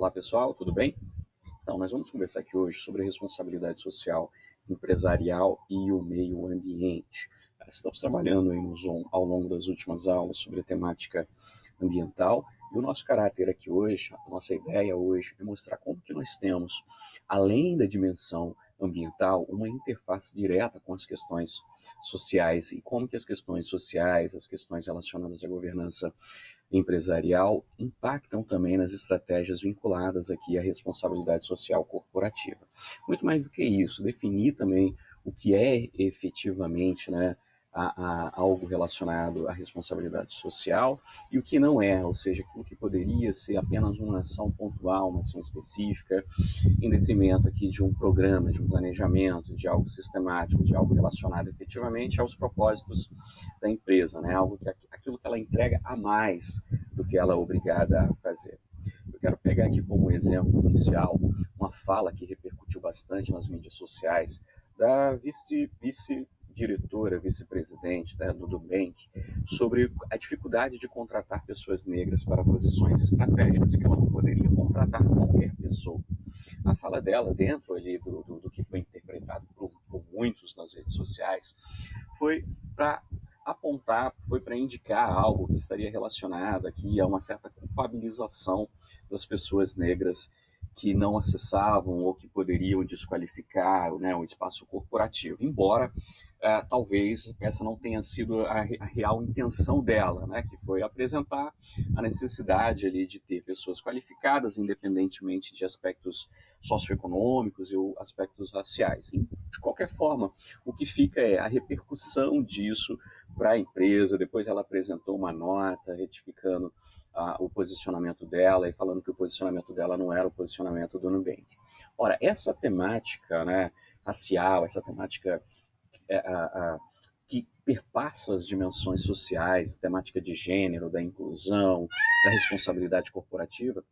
Olá pessoal, tudo bem? Então, nós vamos conversar aqui hoje sobre a responsabilidade social empresarial e o meio ambiente. Estamos trabalhando aí no Zoom ao longo das últimas aulas sobre a temática ambiental e o nosso caráter aqui hoje, a nossa ideia hoje é mostrar como que nós temos, além da dimensão ambiental, uma interface direta com as questões sociais e como que as questões sociais, as questões relacionadas à governança empresarial impactam também nas estratégias vinculadas aqui à responsabilidade social corporativa. Muito mais do que isso, definir também o que é efetivamente, algo relacionado à responsabilidade social e o que não é, ou seja, aquilo que poderia ser apenas uma ação pontual, uma ação específica, em detrimento aqui de um programa, de um planejamento, de algo sistemático, de algo relacionado efetivamente aos propósitos da empresa, aquilo que ela entrega a mais do que ela é obrigada a fazer. Eu quero pegar aqui como exemplo inicial uma fala que repercutiu bastante nas mídias sociais da vice-diretora, vice-presidente do Nubank, sobre a dificuldade de contratar pessoas negras para posições estratégicas e que ela não poderia contratar qualquer pessoa. A fala dela, dentro ali do que foi interpretado por muitos nas redes sociais, foi para apontar, foi para indicar algo que estaria relacionado aqui a uma certa culpabilização das pessoas negras que não acessavam ou que poderiam desqualificar o espaço corporativo, embora talvez essa não tenha sido a real intenção dela, que foi apresentar a necessidade ali de ter pessoas qualificadas, independentemente de aspectos socioeconômicos e aspectos raciais. De qualquer forma, o que fica é a repercussão disso para a empresa. Depois ela apresentou uma nota retificando o posicionamento dela e falando que o posicionamento dela não era o posicionamento do Nubank. Ora, essa temática racial, essa temática que perpassa as dimensões sociais, temática de gênero, da inclusão, da responsabilidade corporativa,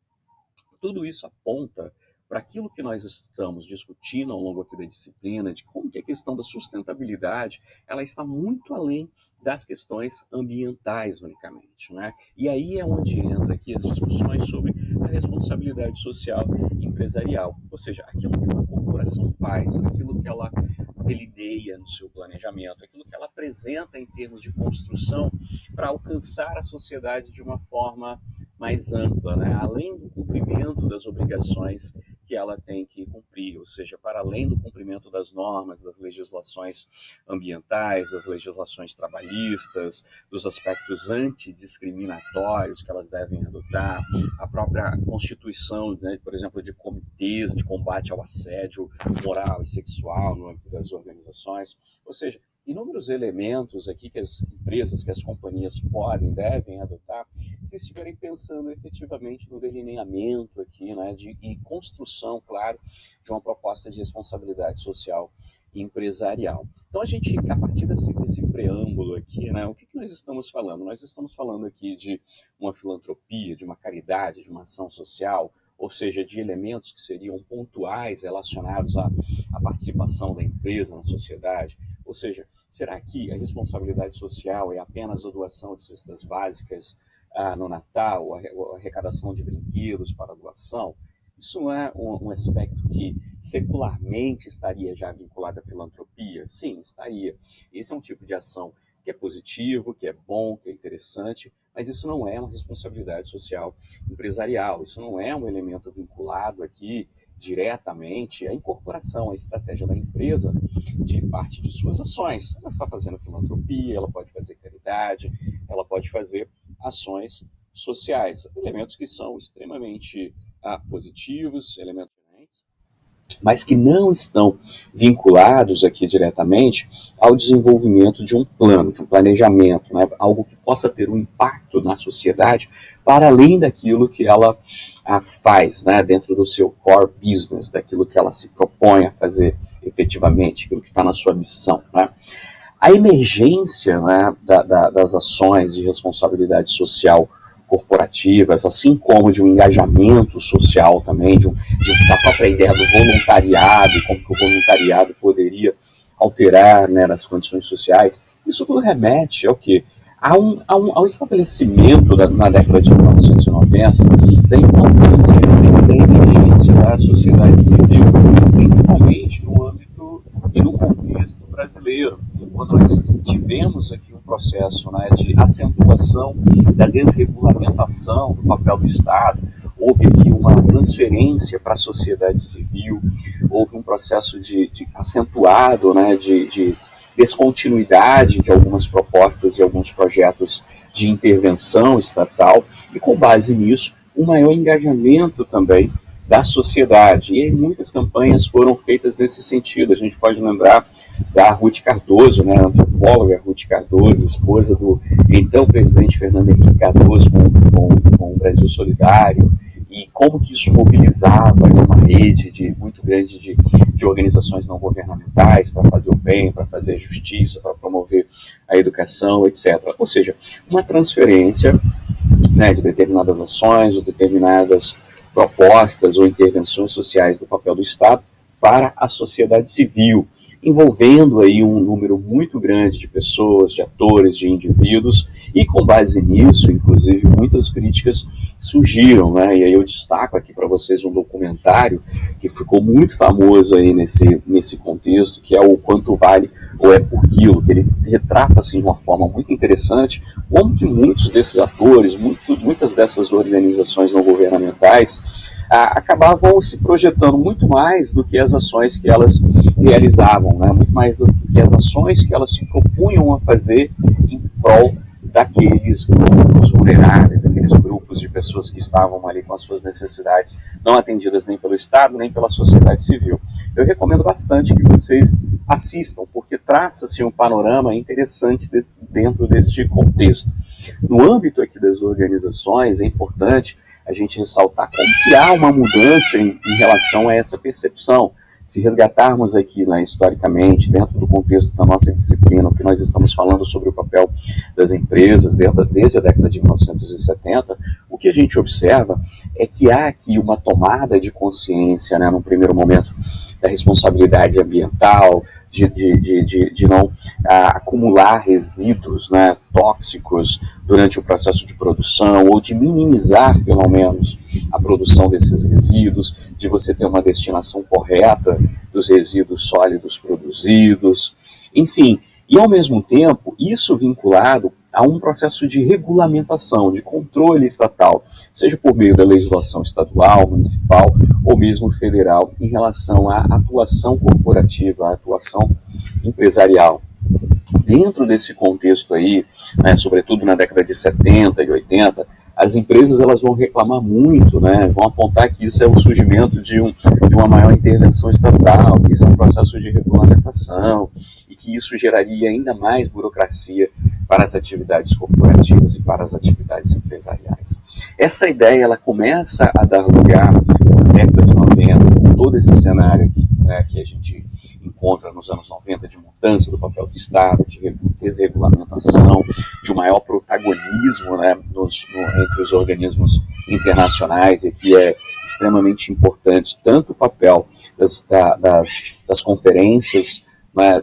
tudo isso aponta para aquilo que nós estamos discutindo ao longo aqui da disciplina, de como que a questão da sustentabilidade ela está muito além das questões ambientais unicamente. E aí é onde entra aqui as discussões sobre a responsabilidade social empresarial, ou seja, aquilo que uma corporação faz, aquilo que ela delineia no seu planejamento, aquilo que ela apresenta em termos de construção para alcançar a sociedade de uma forma mais ampla, além do cumprimento das obrigações que ela tem que cumprir, ou seja, para além do cumprimento das normas, das legislações ambientais, das legislações trabalhistas, dos aspectos antidiscriminatórios que elas devem adotar, a própria constituição, por exemplo, de comitês de combate ao assédio moral e sexual no âmbito das organizações, ou seja, inúmeros elementos aqui que as empresas, que as companhias devem adotar, se estiverem pensando efetivamente no delineamento aqui, e construção, claro, de uma proposta de responsabilidade social empresarial. Então, a partir desse preâmbulo aqui, o que nós estamos falando? Nós estamos falando aqui de uma filantropia, de uma caridade, de uma ação social, ou seja, de elementos que seriam pontuais relacionados à participação da empresa na sociedade. Ou seja, será que a responsabilidade social é apenas a doação de cestas básicas no Natal, a arrecadação de brinquedos para a doação? Isso não é um aspecto que secularmente estaria já vinculado à filantropia? Sim, estaria. Esse é um tipo de ação que é positivo, que é bom, que é interessante, mas isso não é uma responsabilidade social empresarial, isso não é um elemento vinculado aqui diretamente à incorporação, à estratégia da empresa de parte de suas ações. Ela está fazendo filantropia, ela pode fazer caridade, ela pode fazer ações sociais, elementos que são extremamente positivos, elementos mas que não estão vinculados aqui diretamente ao desenvolvimento de um plano, de um planejamento, algo que possa ter um impacto na sociedade para além daquilo que ela faz, dentro do seu core business, daquilo que ela se propõe a fazer efetivamente, aquilo que está na sua missão. A emergência das ações de responsabilidade social corporativas, assim como de um engajamento social também, da própria ideia do voluntariado, como que o voluntariado poderia alterar as condições sociais, isso tudo remete ao quê? Ao estabelecimento, na década de 1990, da importância trânsito brasileiro, quando nós tivemos aqui um processo, né, de acentuação da desregulamentação do papel do Estado, houve aqui uma transferência para a sociedade civil, houve um processo de acentuado, né, de descontinuidade de algumas propostas e alguns projetos de intervenção estatal, e com base nisso, um maior engajamento também da sociedade. E muitas campanhas foram feitas nesse sentido. A gente pode lembrar da Ruth Cardoso, né, a antropóloga Ruth Cardoso, esposa do então presidente Fernando Henrique Cardoso, com o Brasil Solidário, e como que isso mobilizava, né, uma rede muito grande de organizações não governamentais para fazer o bem, para fazer a justiça, para promover a educação, etc. Ou seja, uma transferência, né, de determinadas ações, de determinadas propostas ou intervenções sociais do papel do Estado para a sociedade civil, envolvendo aí um número muito grande de pessoas, de atores, de indivíduos, e com base nisso, inclusive, muitas críticas surgiram, né? E aí eu destaco aqui para vocês um documentário que ficou muito famoso aí nesse contexto, que é o Quanto Vale ou É por Quilo, que ele retrata assim, de uma forma muito interessante como que muitos desses atores, muitas dessas organizações não governamentais acabavam se projetando muito mais do que as ações que elas realizavam, né? Muito mais do que as ações que elas se propunham a fazer em prol daqueles grupos vulneráveis, daqueles grupos de pessoas que estavam ali com as suas necessidades não atendidas nem pelo Estado, nem pela sociedade civil. Eu recomendo bastante que vocês assistam, porque traça-se um panorama interessante dentro deste contexto. No âmbito aqui das organizações, é importante a gente ressaltar como que há uma mudança em relação a essa percepção. Se resgatarmos aqui, né, historicamente, dentro do contexto da nossa disciplina, o que nós estamos falando sobre o papel das empresas desde a década de 1970, o que a gente observa é que há aqui uma tomada de consciência, né, no primeiro momento, da responsabilidade ambiental, de não acumular resíduos, né, tóxicos durante o processo de produção, ou de minimizar, pelo menos, a produção desses resíduos, de você ter uma destinação correta dos resíduos sólidos produzidos, enfim. E, ao mesmo tempo, isso vinculado a um processo de regulamentação, de controle estatal, seja por meio da legislação estadual, municipal ou mesmo federal, em relação à atuação corporativa, à atuação empresarial. Dentro desse contexto aí, né, sobretudo na década de 70 e 80, as empresas elas vão reclamar muito, né, vão apontar que isso é o surgimento de uma maior intervenção estatal, que isso é um processo de regulamentação e que isso geraria ainda mais burocracia para as atividades corporativas e para as atividades empresariais. Essa ideia ela começa a dar lugar na década de 90, com todo esse cenário aqui, né, que a gente encontra nos anos 90 de mudança do papel do Estado, de desregulamentação, de um maior protagonismo, né, entre os organismos internacionais, e que é extremamente importante tanto o papel das conferências, né,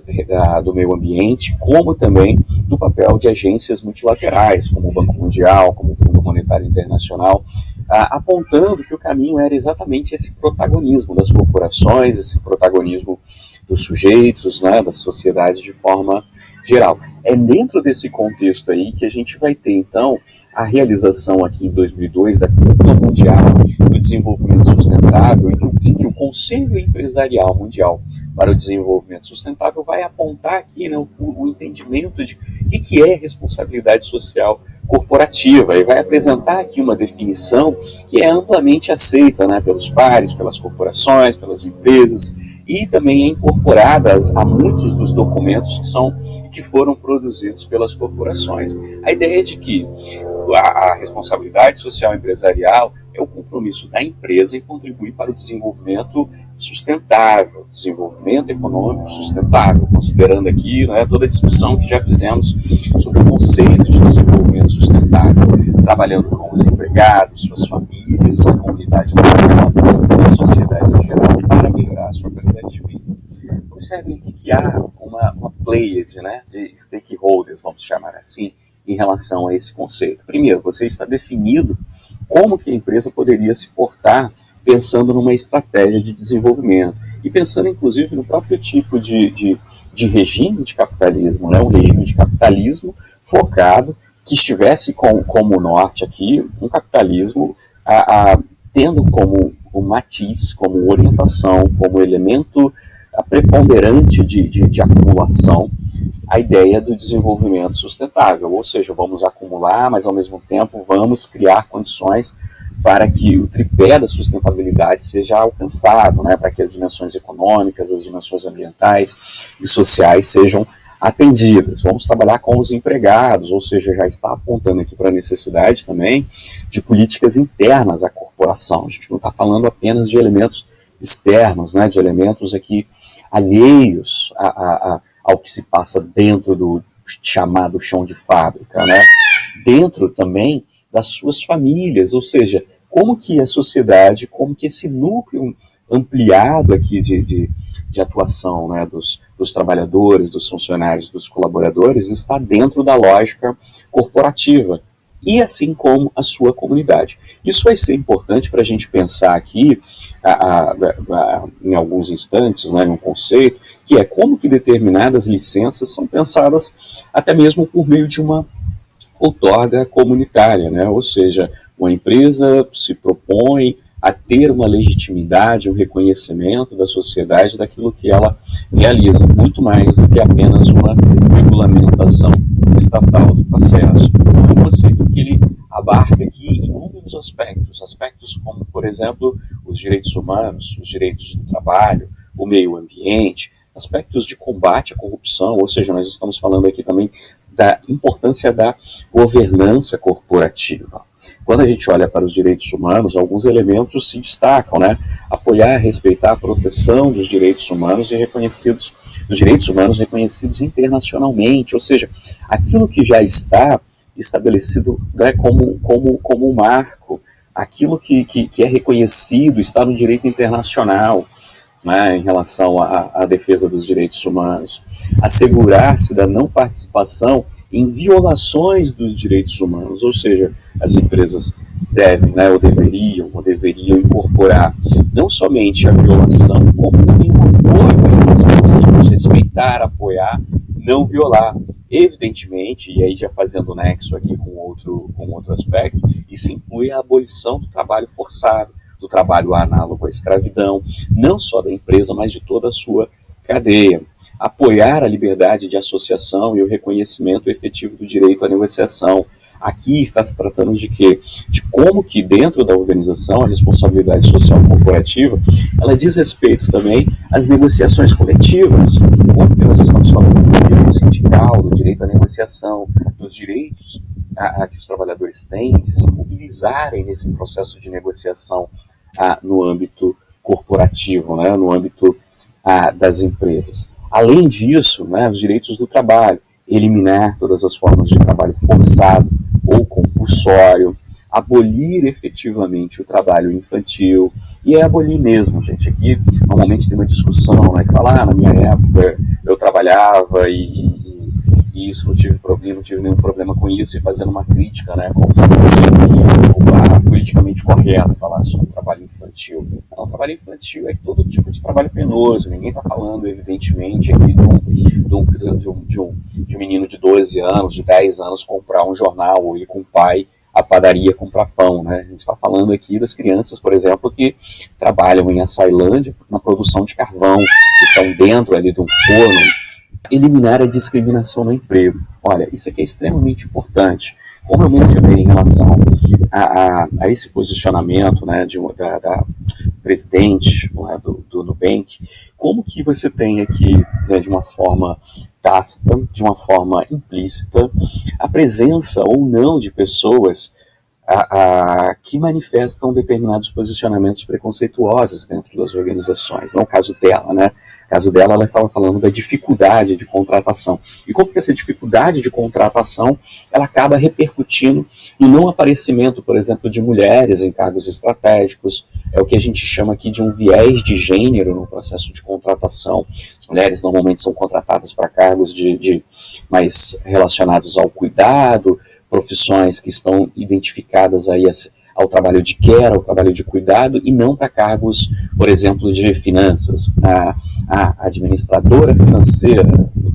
do meio ambiente, como também do papel de agências multilaterais, como o Banco Mundial, como o Fundo Monetário Internacional, apontando que o caminho era exatamente esse protagonismo das corporações, esse protagonismo dos sujeitos, né, da sociedade de forma geral. É dentro desse contexto aí que a gente vai ter, então, a realização aqui em 2002 da Cúpula Mundial do Desenvolvimento Sustentável, em que o Conselho Empresarial Mundial para o Desenvolvimento Sustentável vai apontar aqui, né, o entendimento de o que é responsabilidade social corporativa, e vai apresentar aqui uma definição que é amplamente aceita, né, pelos pares, pelas corporações, pelas empresas, e também é incorporada a muitos dos documentos que foram produzidos pelas corporações. A ideia é de que a responsabilidade social empresarial é o compromisso da empresa em contribuir para o desenvolvimento sustentável, desenvolvimento econômico sustentável, considerando aqui, né, toda a discussão que já fizemos sobre o conceito de desenvolvimento sustentável, trabalhando com os empregados, suas famílias, a comunidade local e a sociedade em geral para melhorar a sua qualidade de vida. Observem aqui que há uma pleiade, né, de stakeholders, vamos chamar assim, em relação a esse conceito. Primeiro, você está definido como que a empresa poderia se portar pensando numa estratégia de desenvolvimento e pensando inclusive no próprio tipo de de regime de capitalismo, né? Um regime de capitalismo focado, que estivesse como norte aqui, um capitalismo tendo como o matiz, como orientação, como elemento preponderante de acumulação, a ideia do desenvolvimento sustentável, ou seja, vamos acumular, mas ao mesmo tempo vamos criar condições para que o tripé da sustentabilidade seja alcançado, né, para que as dimensões econômicas, as dimensões ambientais e sociais sejam atendidas. Vamos trabalhar com os empregados, ou seja, já está apontando aqui para a necessidade também de políticas internas à corporação. A gente não está falando apenas de elementos externos, né, de elementos aqui alheios ao que se passa dentro do chamado chão de fábrica, né? Dentro também das suas famílias, ou seja, como que a sociedade, como que esse núcleo ampliado aqui de atuação, né, dos trabalhadores, dos funcionários, dos colaboradores, está dentro da lógica corporativa, e assim como a sua comunidade. Isso vai ser importante para a gente pensar aqui, em alguns instantes, né, num conceito, que é como que determinadas licenças são pensadas até mesmo por meio de uma outorga comunitária, né? Ou seja, uma empresa se propõe a ter uma legitimidade, um reconhecimento da sociedade daquilo que ela realiza, muito mais do que apenas uma regulamentação estatal do processo. É um conceito que ele abarca aqui inúmeros aspectos como, por exemplo, os direitos humanos, os direitos do trabalho, o meio ambiente, aspectos de combate à corrupção, ou seja, nós estamos falando aqui também da importância da governança corporativa. Quando a gente olha para os direitos humanos, alguns elementos se destacam, né? Apoiar, respeitar a proteção dos direitos humanos e dos direitos humanos reconhecidos internacionalmente, ou seja, aquilo que já está estabelecido, né, como um marco, aquilo que é reconhecido, está no direito internacional, né, em relação à defesa dos direitos humanos, assegurar-se da não participação em violações dos direitos humanos, ou seja, as empresas devem, né, ou deveriam incorporar não somente a violação, como também o apoio a esses princípios, respeitar, apoiar, não violar. Evidentemente, e aí já fazendo nexo aqui com outro aspecto, isso inclui a abolição do trabalho forçado, do trabalho análogo à escravidão, não só da empresa, mas de toda a sua cadeia. Apoiar a liberdade de associação e o reconhecimento efetivo do direito à negociação. Aqui está se tratando de quê? De como que dentro da organização a responsabilidade social corporativa, ela diz respeito também às negociações coletivas. Como que nós estamos falando do direito sindical, do direito à negociação, dos direitos que os trabalhadores têm de se mobilizarem nesse processo de negociação no âmbito corporativo, né, no âmbito das empresas. Além disso, né, os direitos do trabalho, eliminar todas as formas de trabalho forçado ou compulsório, abolir efetivamente o trabalho infantil, e é abolir mesmo, gente. Aqui normalmente tem uma discussão, né, que fala, na minha época eu trabalhava e isso, não tive nenhum problema com isso, e fazendo uma crítica, né, como se fosse politicamente correto falar sobre o trabalho infantil. Não, o trabalho infantil é todo tipo de trabalho penoso, ninguém está falando, evidentemente, aqui de um menino de 12 anos, de 10 anos, comprar um jornal, ou ir com o pai à padaria comprar pão, né? A gente está falando aqui das crianças, por exemplo, que trabalham em Açailândia na produção de carvão, que estão dentro ali de um forno. Eliminar a discriminação no emprego. Olha, isso aqui é extremamente importante. Como eu mencionei em relação a esse posicionamento, né, da presidente, né, do Nubank, como que você tem aqui, né, de uma forma tácita, de uma forma implícita, a presença ou não de pessoas que manifestam determinados posicionamentos preconceituosos dentro das organizações. Não é o caso dela, né? No caso dela, ela estava falando da dificuldade de contratação. E como que essa dificuldade de contratação, ela acaba repercutindo no não aparecimento, por exemplo, de mulheres em cargos estratégicos, é o que a gente chama aqui de um viés de gênero no processo de contratação. As mulheres normalmente são contratadas para cargos mais relacionados ao cuidado, profissões que estão identificadas aí ao trabalho de care, ao trabalho de cuidado, e não para cargos, por exemplo, de finanças. A administradora financeira,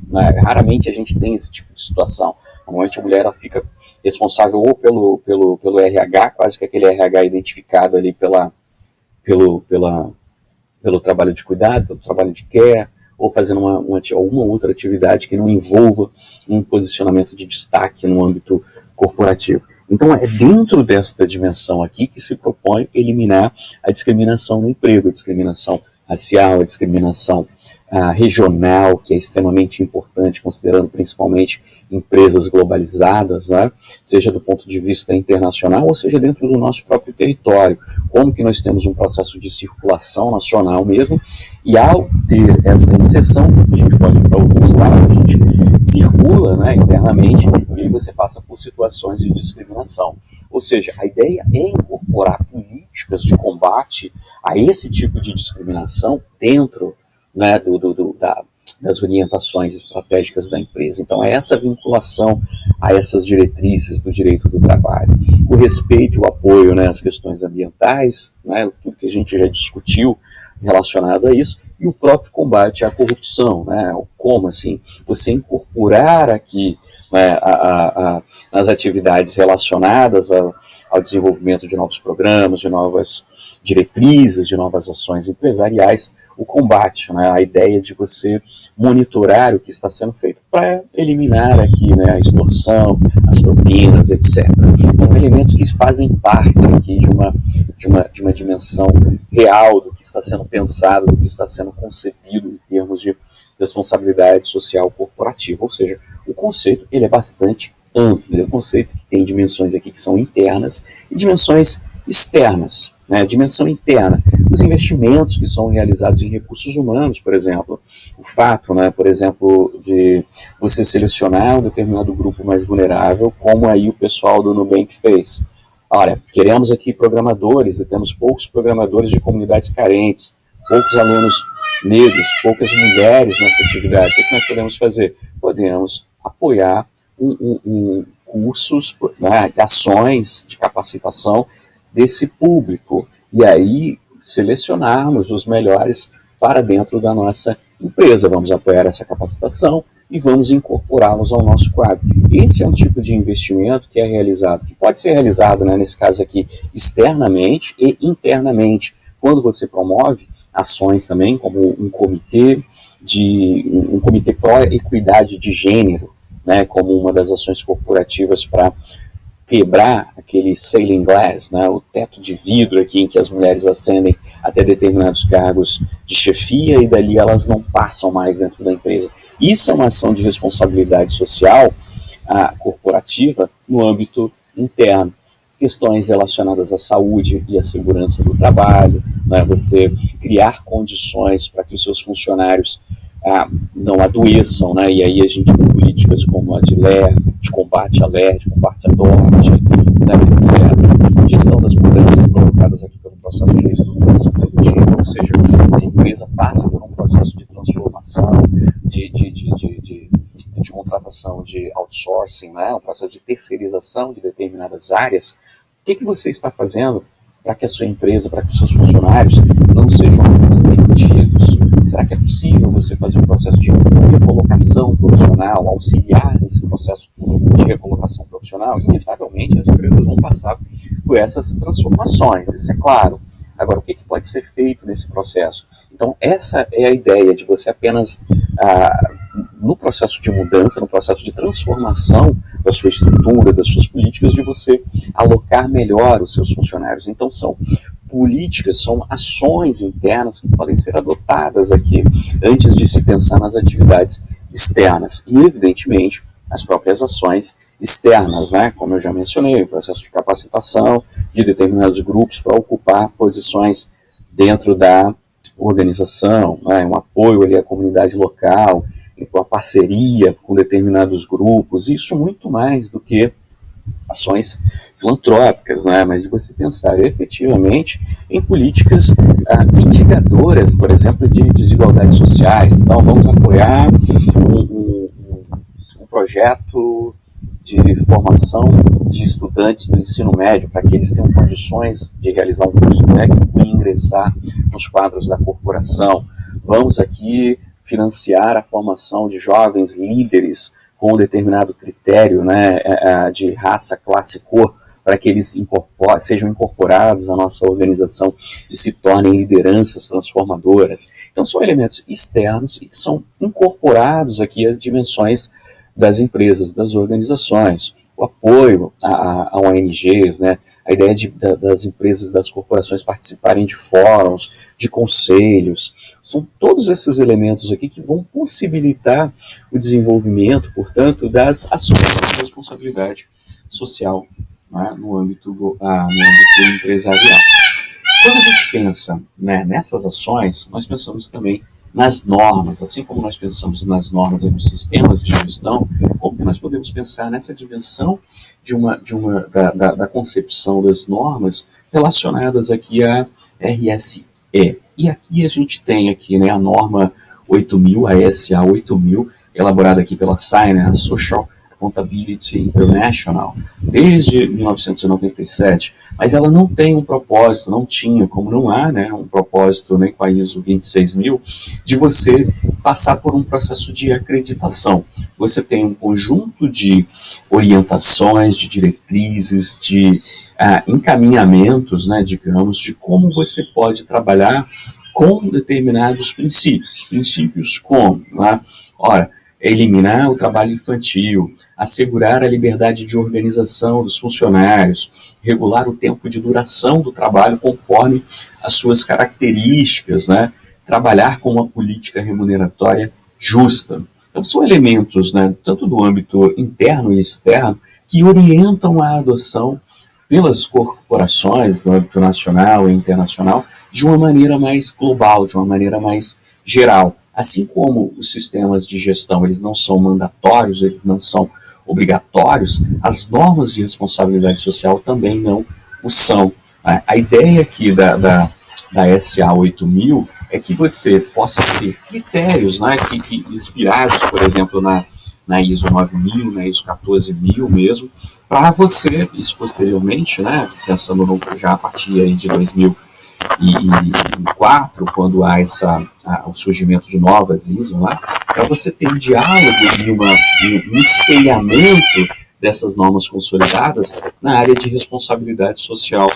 né, raramente a gente tem esse tipo de situação. Normalmente a mulher ela fica responsável ou pelo RH, quase que aquele RH identificado ali pelo trabalho de cuidado, pelo trabalho de care, ou fazendo alguma outra atividade que não envolva um posicionamento de destaque no âmbito corporativo. Então é dentro desta dimensão aqui que se propõe eliminar a discriminação no emprego, a discriminação racial, a discriminação regional, que é extremamente importante, considerando principalmente empresas globalizadas, né? Seja do ponto de vista internacional ou seja dentro do nosso próprio território. Como que nós temos um processo de circulação nacional mesmo, e ao ter essa inserção, a gente pode ir para outro estado, a gente circula, né, internamente, e aí você passa por situações de discriminação. Ou seja, a ideia é incorporar políticas de combate a esse tipo de discriminação dentro, né, das orientações estratégicas da empresa. Então, é essa vinculação a essas diretrizes do direito do trabalho. O respeito e o apoio, né, às questões ambientais, né, tudo que a gente já discutiu relacionado a isso, e o próprio combate à corrupção. Né, como assim, você incorporar aqui, né, as atividades relacionadas ao desenvolvimento de novos programas, de novas diretrizes, de novas ações empresariais, o combate, né, a ideia de você monitorar o que está sendo feito para eliminar aqui, né, a extorsão, as propinas, etc. São elementos que fazem parte aqui de uma dimensão real do que está sendo pensado, do que está sendo concebido em termos de responsabilidade social corporativa. Ou seja, o conceito ele é bastante amplo, ele é um conceito que tem dimensões aqui que são internas e dimensões externas. Né, dimensão interna, os investimentos que são realizados em recursos humanos, por exemplo, o fato, né, por exemplo, de você selecionar um determinado grupo mais vulnerável, como aí o pessoal do Nubank fez. Olha, queremos aqui programadores, e temos poucos programadores de comunidades carentes, poucos alunos negros, poucas mulheres nessa atividade. O que nós podemos fazer? Podemos apoiar cursos, né, ações de capacitação desse público, e aí selecionarmos os melhores para dentro da nossa empresa. Vamos apoiar essa capacitação e vamos incorporá-los ao nosso quadro. Esse é um tipo de investimento que é realizado, que pode ser realizado, né, nesse caso aqui, externamente e internamente, quando você promove ações também, como um comitê pró-equidade de gênero, né, como uma das ações corporativas para quebrar aquele ceiling glass, né, o teto de vidro aqui em que as mulheres ascendem até determinados cargos de chefia e dali elas não passam mais dentro da empresa. Isso é uma ação de responsabilidade social corporativa no âmbito interno. Questões relacionadas à saúde e à segurança do trabalho, né, você criar condições para que os seus funcionários não adoeçam, né? E aí a gente tem políticas como a de LER, de combate à LER, de combate à DORT, né, etc. Gestão das mudanças provocadas aqui pelo processo de reestruturação produtiva, ou seja, se a empresa passa por um processo de transformação, de contratação de outsourcing, né, um processo de terceirização de determinadas áreas, o que você está fazendo para que a sua empresa, para que os seus funcionários não sejam apenas demitidos? Será que é possível você fazer um processo de recolocação profissional, auxiliar nesse processo de recolocação profissional? Inevitavelmente as empresas vão passar por essas transformações, isso é claro. Agora, o que pode ser feito nesse processo? Então, essa é a ideia de você apenas, no processo de mudança, no processo de transformação da sua estrutura, das suas políticas, de você alocar melhor os seus funcionários. Então, são políticas, são ações internas que podem ser adotadas aqui antes de se pensar nas atividades externas. E, evidentemente, as próprias ações externas, né? Como eu já mencionei, o processo de capacitação de determinados grupos para ocupar posições dentro da organização, né? Um apoio ali à comunidade local, a parceria com determinados grupos, isso muito mais do que ações filantrópicas, né? Mas de você pensar efetivamente em políticas mitigadoras, por exemplo, de desigualdades sociais. Então, vamos apoiar um projeto de formação de estudantes do ensino médio para que eles tenham condições de realizar um curso técnico e ingressar nos quadros da corporação. Vamos aqui financiar a formação de jovens líderes com um determinado critério, né, de raça, classe e cor, para que eles sejam incorporados à nossa organização e se tornem lideranças transformadoras. Então são elementos externos e que são incorporados aqui às dimensões das empresas, das organizações. O apoio a ONGs, né, a ideia das empresas, das corporações participarem de fóruns, de conselhos, são todos esses elementos aqui que vão possibilitar o desenvolvimento, portanto, das ações de responsabilidade social, né, no âmbito empresarial. Quando a gente pensa, né, nessas ações, nós pensamos também nas normas, assim como nós pensamos nas normas e nos sistemas de gestão, como nós podemos pensar nessa dimensão da concepção das normas relacionadas aqui a RSE. E aqui a gente tem aqui, né, a norma 8000, a SA 8000, elaborada aqui pela SAI, né, a Social Accountability International, desde 1997, mas ela não tem um propósito, não tinha, como não há, né, um propósito, né, com a ISO 26000, de você passar por um processo de acreditação. Você tem um conjunto de orientações, de diretrizes, de encaminhamentos, né, digamos, de como você pode trabalhar com determinados princípios. Princípios como, né? Ora, eliminar o trabalho infantil, assegurar a liberdade de organização dos funcionários, regular o tempo de duração do trabalho conforme as suas características, né? Trabalhar com uma política remuneratória justa. Então, são elementos, né, tanto do âmbito interno e externo, que orientam a adoção pelas corporações, no âmbito nacional e internacional, de uma maneira mais global, de uma maneira mais geral. Assim como os sistemas de gestão eles não são mandatórios, eles não são obrigatórios, as normas de responsabilidade social também não o são. A ideia aqui da SA 8000 é que você possa ter critérios, né, que inspirados, por exemplo, na ISO 9000, na ISO 14000 mesmo, para você, isso posteriormente, né, pensando já a partir aí de 2004, quando há o surgimento de novas ISO lá, para você ter um diálogo e um espelhamento dessas normas consolidadas na área de responsabilidade social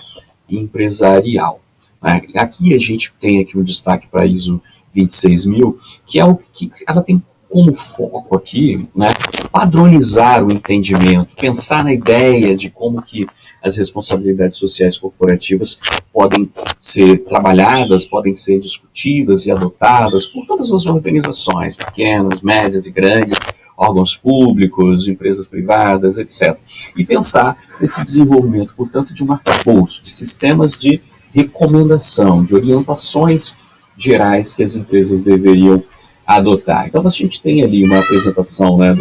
e empresarial. Aqui a gente tem aqui um destaque para a ISO 26000, que é o que ela tem como foco aqui, né, padronizar o entendimento, pensar na ideia de como que as responsabilidades sociais corporativas podem ser trabalhadas, podem ser discutidas e adotadas por todas as organizações, pequenas, médias e grandes, órgãos públicos, empresas privadas, etc. E pensar nesse desenvolvimento, portanto, de um arcabouço, de sistemas de recomendação, de orientações gerais que as empresas deveriam adotar. Então a gente tem ali uma apresentação, né,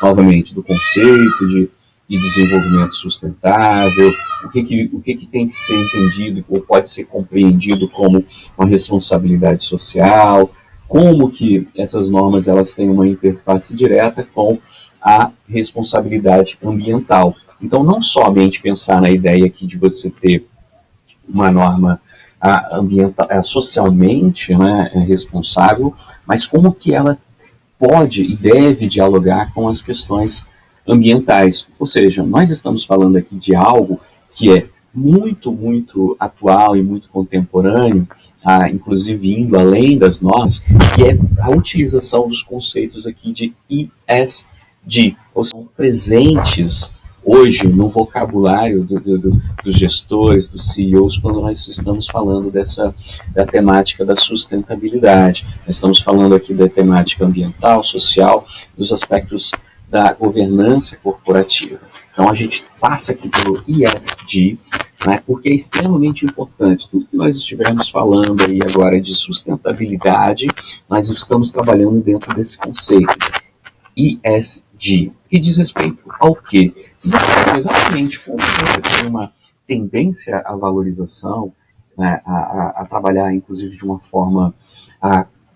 novamente, do conceito de desenvolvimento sustentável, o que tem que ser entendido ou pode ser compreendido como uma responsabilidade social, como que essas normas elas têm uma interface direta com a responsabilidade ambiental. Então não somente pensar na ideia aqui de você ter uma norma ambiental, socialmente, né, responsável, mas como que ela pode e deve dialogar com as questões ambientais. Ou seja, nós estamos falando aqui de algo que é muito, muito atual e muito contemporâneo, inclusive indo além das normas, que é a utilização dos conceitos aqui de ESG, ou são presentes hoje no vocabulário dos gestores, dos CEOs, quando nós estamos falando da temática da sustentabilidade. Nós estamos falando aqui da temática ambiental, social, dos aspectos da governança corporativa. Então a gente passa aqui pelo ESG, né, porque é extremamente importante. Tudo que nós estivermos falando aí agora de sustentabilidade, nós estamos trabalhando dentro desse conceito. ESG, que diz respeito ao quê? Diz respeito exatamente como você tem uma tendência à valorização, né, a trabalhar inclusive de uma forma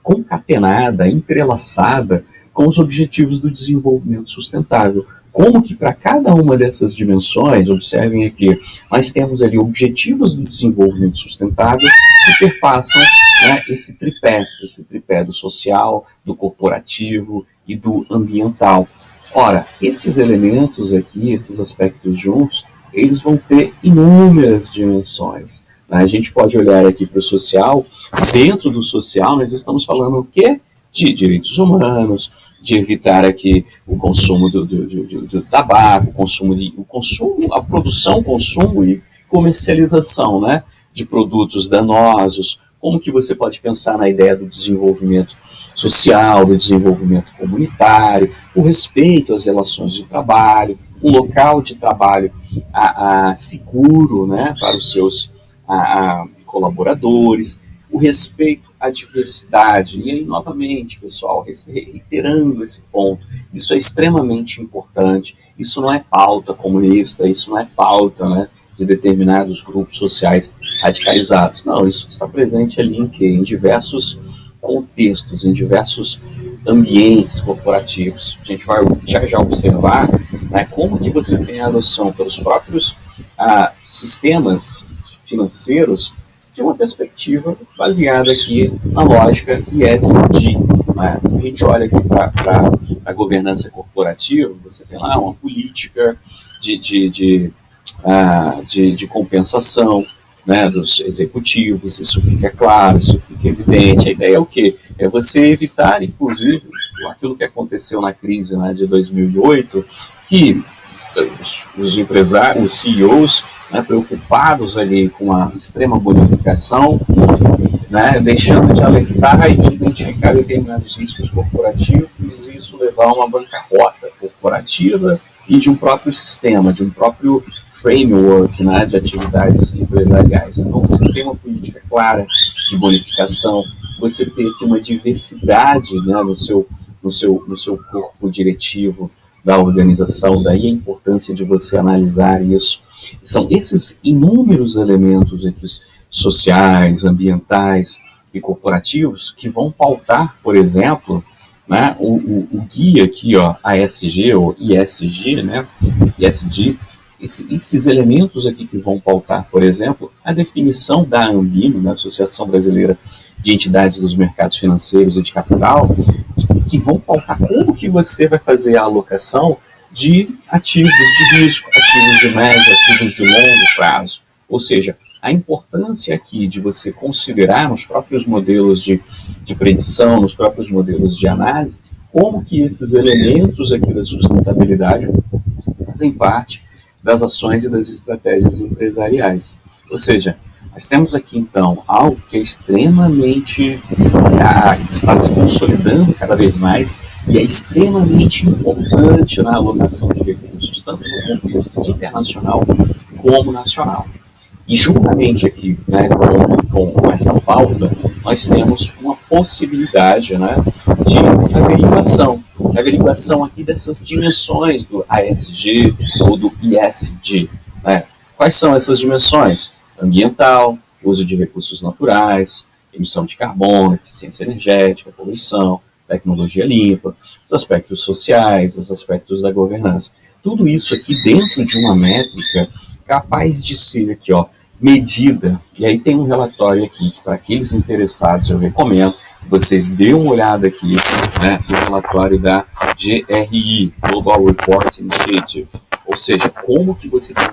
concatenada, entrelaçada com os objetivos do desenvolvimento sustentável. como que para cada uma dessas dimensões, observem aqui, nós temos ali objetivos do desenvolvimento sustentável que perpassam, né, esse tripé do social, do corporativo e do ambiental. Ora, esses elementos aqui, esses aspectos juntos, eles vão ter inúmeras dimensões. A gente pode olhar aqui para o social. Dentro do social, nós estamos falando o quê? De direitos humanos, de evitar aqui o consumo do tabaco, o consumo, a produção, consumo e comercialização, né, de produtos danosos. Como que você pode pensar na ideia do desenvolvimento social, do desenvolvimento comunitário, o respeito às relações de trabalho, um local de trabalho seguro, né, para os seus colaboradores, o respeito à diversidade. E aí, novamente, pessoal, reiterando esse ponto, isso é extremamente importante. Isso não é pauta comunista, isso não é pauta, né, de determinados grupos sociais radicalizados. Não, isso está presente ali em diversos contextos, em diversos ambientes corporativos. A gente vai já observar, né, como que você tem a noção pelos próprios sistemas financeiros de uma perspectiva baseada aqui na lógica ESG. Né? A gente olha aqui para a governança corporativa, você tem lá uma política de compensação, né, dos executivos, isso fica claro, isso fica evidente. A ideia é o quê? É você evitar, inclusive, aquilo que aconteceu na crise, né, de 2008, que os empresários, os CEOs, né, preocupados ali com a extrema bonificação, né, deixando de alertar e de identificar determinados riscos corporativos, e isso levar a uma bancarrota corporativa e de um próprio sistema, de um próprio framework, né, de atividades empresariais. Então, você tem uma política clara de bonificação, você tem aqui uma diversidade, né, no seu corpo diretivo da organização, daí a importância de você analisar isso. São esses inúmeros elementos aqui, sociais, ambientais e corporativos, que vão pautar, por exemplo, né, o guia aqui, ó, ASG ou ISG, né, ISG, esses elementos aqui que vão pautar, por exemplo, a definição da ANBIMO, da Associação Brasileira de Entidades dos Mercados Financeiros e de Capital, que vão pautar como que você vai fazer a alocação de ativos de risco, ativos de médio, ativos de longo prazo. Ou seja, a importância aqui de você considerar nos próprios modelos de predição, nos próprios modelos de análise, como que esses elementos aqui da sustentabilidade fazem parte das ações e das estratégias empresariais. Ou seja, nós temos aqui, então, algo que é extremamente, que está se consolidando cada vez mais e é extremamente importante na alocação de recursos, tanto no contexto internacional como nacional. E juntamente aqui, né, com essa pauta, nós temos uma possibilidade, né, de averiguação aqui dessas dimensões do ASG ou do ISG. Né? Quais são essas dimensões? Ambiental, uso de recursos naturais, emissão de carbono, eficiência energética, poluição, tecnologia limpa, os aspectos sociais, os aspectos da governança. Tudo isso aqui dentro de uma métrica capaz de ser aqui, ó, medida. E aí tem um relatório aqui que, para aqueles interessados, eu recomendo que vocês dêem uma olhada aqui, né, no relatório da GRI, Global Report Initiative. Ou seja, como que você tem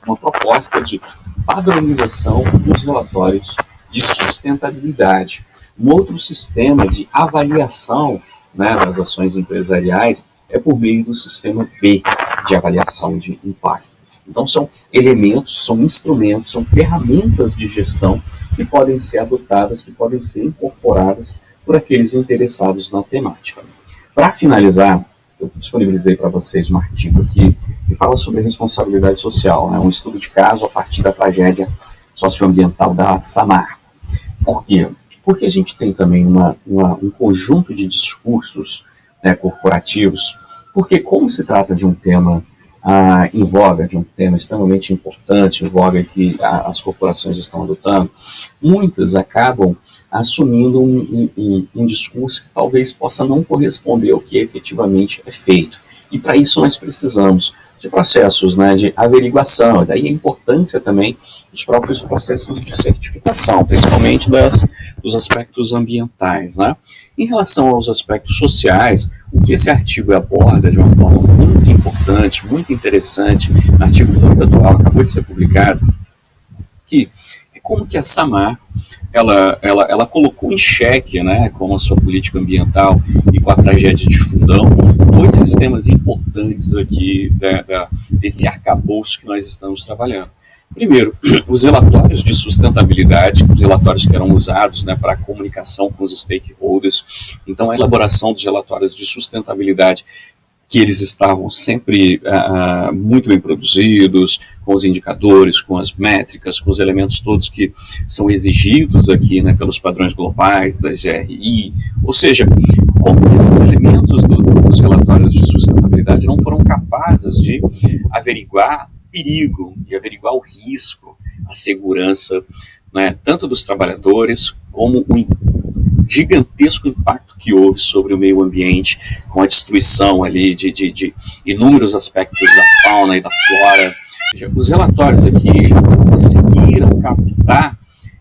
uma proposta de padronização dos relatórios de sustentabilidade. Um outro sistema de avaliação, né, das ações empresariais é por meio do sistema B de avaliação de impacto. Então são elementos, são instrumentos, são ferramentas de gestão que podem ser adotadas, que podem ser incorporadas por aqueles interessados na temática. Para finalizar, eu disponibilizei para vocês um artigo aqui que fala sobre responsabilidade social, né, um estudo de caso a partir da tragédia socioambiental da Samarco. Por quê? Porque a gente tem também um conjunto de discursos, né, corporativos, porque como se trata de um tema em voga, de um tema extremamente importante, em voga que as corporações estão adotando, muitas acabam assumindo um discurso que talvez possa não corresponder ao que efetivamente é feito. E para isso nós precisamos de processos, né, de averiguação, daí a importância também dos próprios processos de certificação, principalmente dos aspectos ambientais, né? Em relação aos aspectos sociais, o que esse artigo aborda de uma forma muito importante, muito interessante, no artigo muito atual, acabou de ser publicado, que é como que a Samar ela colocou em xeque, né, com a sua política ambiental e com a tragédia de Fundão, dois sistemas importantes aqui desse arcabouço que nós estamos trabalhando. Primeiro, os relatórios de sustentabilidade, os relatórios que eram usados, né, para a comunicação com os stakeholders. Então, a elaboração dos relatórios de sustentabilidade, que eles estavam sempre muito bem produzidos, com os indicadores, com as métricas, com os elementos todos que são exigidos aqui, né, pelos padrões globais da GRI, ou seja, como esses elementos dos relatórios de sustentabilidade não foram capazes de averiguar perigo e averiguar o risco, a segurança, né, tanto dos trabalhadores como o gigantesco impacto que houve sobre o meio ambiente, com a destruição ali de inúmeros aspectos da fauna e da flora. Os relatórios aqui, eles não conseguiram captar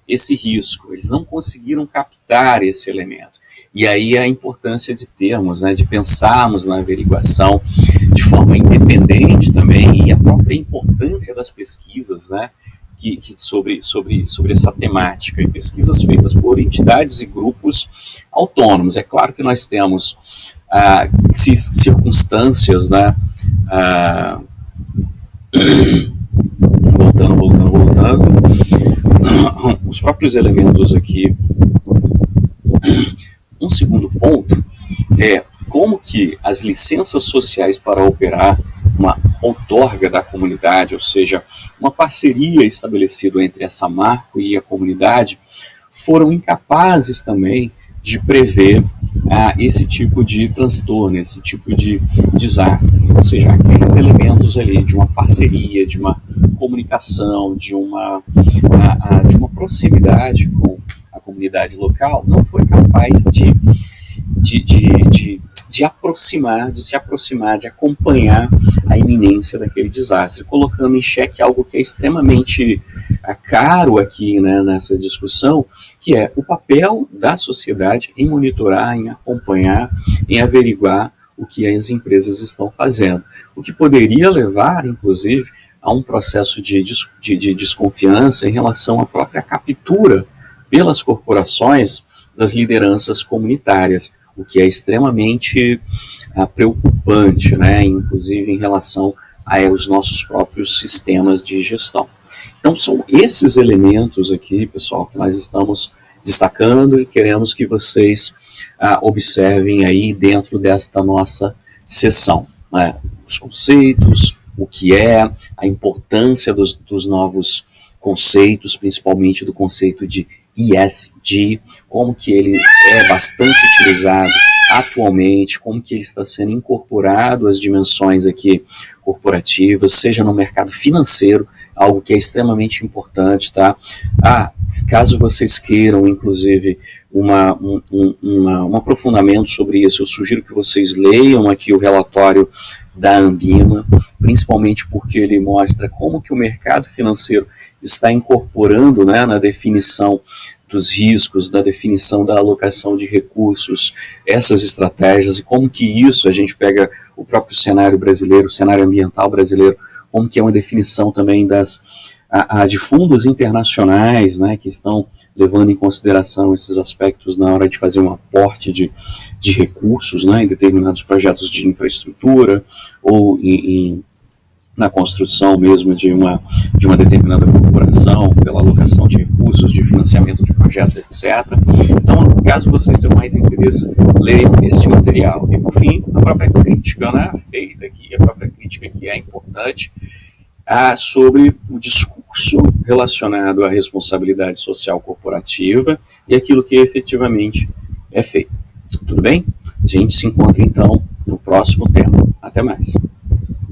esse risco, eles não conseguiram captar esse elemento. E aí a importância de termos, né, de pensarmos na averiguação de forma independente também, e a própria importância das pesquisas, né, sobre essa temática, e pesquisas feitas por entidades e grupos autônomos. É claro que nós temos circunstâncias, né, voltando, os próprios elementos aqui. Um segundo ponto é como que as licenças sociais para operar, uma outorga da comunidade, ou seja, uma parceria estabelecida entre a Samarco e a comunidade, foram incapazes também de prever esse tipo de transtorno, esse tipo de desastre. Ou seja, aqueles elementos ali de uma parceria, de uma comunicação, de uma proximidade com a comunidade local, não foi capaz de se aproximar, de acompanhar a iminência daquele desastre, colocando em xeque algo que é extremamente caro aqui, né, nessa discussão, que é o papel da sociedade em monitorar, em acompanhar, em averiguar o que as empresas estão fazendo. O que poderia levar, inclusive, a um processo de desconfiança em relação à própria captura pelas corporações das lideranças comunitárias, o que é extremamente preocupante, né, inclusive em relação aos nossos próprios sistemas de gestão. Então são esses elementos aqui, pessoal, que nós estamos destacando e queremos que vocês observem aí dentro desta nossa sessão, né, os conceitos, o que é, a importância dos novos conceitos, principalmente do conceito de ESG, como que ele é bastante utilizado atualmente, como que ele está sendo incorporado às dimensões aqui corporativas, seja no mercado financeiro, algo que é extremamente importante, tá? Caso vocês queiram, inclusive, um aprofundamento sobre isso, eu sugiro que vocês leiam aqui o relatório da Ambima, principalmente porque ele mostra como que o mercado financeiro está incorporando, né, na definição dos riscos, na definição da alocação de recursos, essas estratégias, e como que isso, a gente pega o próprio cenário brasileiro, o cenário ambiental brasileiro, como que é uma definição também de fundos internacionais, né, que estão levando em consideração esses aspectos na hora de fazer um aporte de recursos, né, em determinados projetos de infraestrutura ou na construção mesmo de uma determinada corporação, pela alocação de recursos, de financiamento de projetos, etc. Então, caso vocês tenham mais interesse, leiam este material. E, por fim, a própria crítica, né, feita aqui, a própria crítica que é importante, sobre o discurso relacionado à responsabilidade social corporativa e aquilo que efetivamente é feito. Tudo bem? A gente se encontra, então, no próximo tema. Até mais.